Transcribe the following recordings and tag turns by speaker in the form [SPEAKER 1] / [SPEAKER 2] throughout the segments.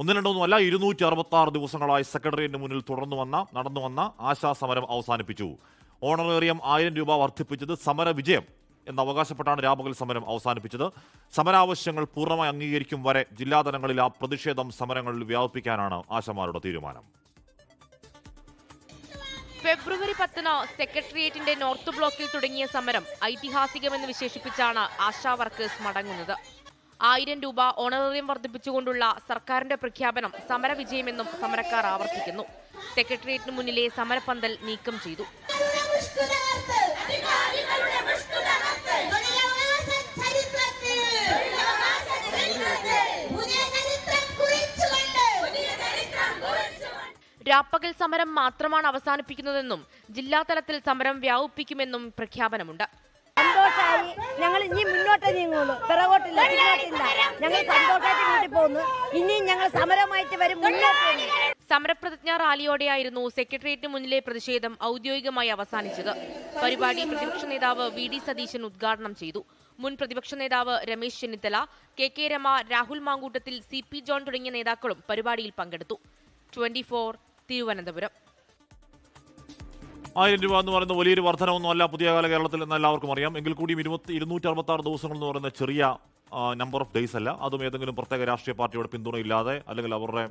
[SPEAKER 1] ഒന്നും രണ്ടൊന്നുമല്ല 266 ദിവസങ്ങളായി സെക്രട്ടേറിയറ്റിന് മുന്നിൽ നടന്നു വന്ന ആശാസമരം അവസാനിപ്പിച്ചു. ഓണറേറിയം 1000 രൂപ വർദ്ധിപ്പിച്ചത് സമര വിജയം എന്ന് അവകാശപ്പെട്ടാണ് രാപകൽ സമരം അവസാനിപ്പിച്ചത്. സമരാവശ്യങ്ങൾ പൂർണ്ണമായി അംഗീകരിക്കും വരെ ജില്ലാതലങ്ങളിൽ ആ പ്രതിഷേധം സമരങ്ങളിൽ വ്യാപിപ്പിക്കാനാണ് ആശമാരുടെ തീരുമാനം.
[SPEAKER 2] ഫെബ്രുവരി 10 സെക്രട്ടേറിയറ്റിന്റെ നോർത്ത് ബ്ലോക്കിൽ തുടങ്ങിയ സമരം ഐതിഹാസികമെന്ന് വിശേഷിപ്പിച്ചാണ് ആശാ വർക്കേഴ്സ് മടങ്ങുന്നത്. 1000 രൂപ ഓണറേറിയം വർദ്ധിപ്പിച്ചുകൊണ്ടുള്ള സർക്കാരിന്റെ പ്രഖ്യാപനം സമരവിജയമെന്നും സമരക്കാർ ആവർത്തിക്കുന്നു. സെക്രട്ടേറിയറ്റിന് മുന്നിലെ സമരപന്തൽ നീക്കം ചെയ്തു. രാപ്പകൽ സമരം മാത്രമാണ് അവസാനിപ്പിക്കുന്നതെന്നും ജില്ലാതലത്തിൽ സമരം വ്യാപിപ്പിക്കുമെന്നും പ്രഖ്യാപനമുണ്ട്.
[SPEAKER 3] സന്തോഷമായി ഞങ്ങൾ ഇനി മുന്നോട്ട് നീങ്ങുള്ളൂ, പിറകോട്ടില്ല, പിന്നോട്ടില്ല. ഞങ്ങൾ സന്തോഷമായിട്ട് വീട്ടിൽ പോകുന്നു. ഇനിയും ഞങ്ങൾ സമരമായിട്ട് വരും.
[SPEAKER 2] സമരപ്രതിജ്ഞാ റാലിയോടെയായിരുന്നു സെക്രട്ടേറിയറ്റിന് മുന്നിലെ പ്രതിഷേധം ഔദ്യോഗികമായി അവസാനിച്ചത്. പരിപാടി പ്രതിപക്ഷ നേതാവ് വി.ഡി. സതീശൻ ഉദ്ഘാടനം ചെയ്തു. മുൻ പ്രതിപക്ഷ നേതാവ് രമേശ് ചെന്നിത്തല, കെ രമ, രാഹുൽ മാങ്കൂട്ടത്തിൽ, CP ജോൺ തുടങ്ങിയ നേതാക്കളും പരിപാടിയിൽ പങ്കെടുത്തു. 24 തിരുവനന്തപുരം.
[SPEAKER 1] 1000 രൂപ എന്ന് പറയുന്ന വലിയൊരു വർധനമൊന്നുമല്ല പുതിയ കാല കേരളത്തിൽ എന്ന് എല്ലാവർക്കും അറിയാം. എങ്കിൽ കൂടിയും 266 ദിവസങ്ങൾ എന്ന് പറയുന്ന ചെറിയ നമ്പർ ഓഫ് ഡേയ്സ് അല്ല. അതും ഏതെങ്കിലും പ്രത്യേക രാഷ്ട്രീയ പാർട്ടിയുടെ പിന്തുണയില്ലാതെ അല്ലെങ്കിൽ അവരുടെ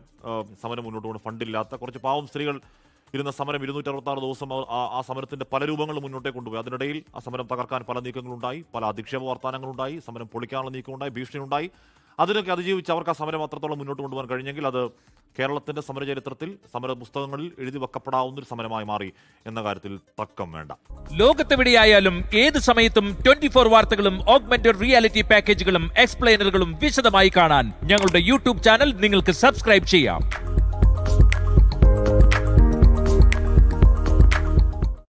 [SPEAKER 1] സമരം മുന്നോട്ട് കൊണ്ട് ഫണ്ടില്ലാത്ത കുറച്ച് പാവം സ്ത്രീകൾ ഇരുന്ന സമരം 266 ദിവസം ആ സമരത്തിന്റെ പല രൂപങ്ങളും മുന്നോട്ടേ കൊണ്ടുപോയി. അതിനിടയിൽ ആ സമരം തകർക്കാൻ പല നീക്കങ്ങളുണ്ടായി, പല അധിക്ഷേപ വർത്തമാനങ്ങളുണ്ടായി, സമരം പൊളിക്കാനുള്ള നീക്കമുണ്ടായി, ഭീഷണിയുണ്ടായി. അതിനൊക്കെ അതിജീവിച്ച് അവർക്ക് ആ സമരം അത്രത്തോളം മുന്നോട്ട് കൊണ്ടുപോകാൻ കഴിഞ്ഞെങ്കിൽ അത് കേരളത്തിന്റെ സമരചരിത്രത്തിൽ സമര പുസ്തകങ്ങളിൽ എഴുതി വെക്കപ്പെടാവുന്നൊരു സമരമായി മാറി എന്ന കാര്യത്തിൽ തർക്കം വേണ്ട.
[SPEAKER 4] ലോകത്തെവിടെയായാലും ഏത് സമയത്തും 24 വാർത്തകളും ഓഗ്മെന്റഡ് റിയാലിറ്റി പാക്കേജുകളും എക്സ്പ്ലെയിനറുകളും വിശദമായി കാണാൻ ഞങ്ങളുടെ യൂട്യൂബ് ചാനൽ നിങ്ങൾക്ക് സബ്സ്ക്രൈബ് ചെയ്യാം.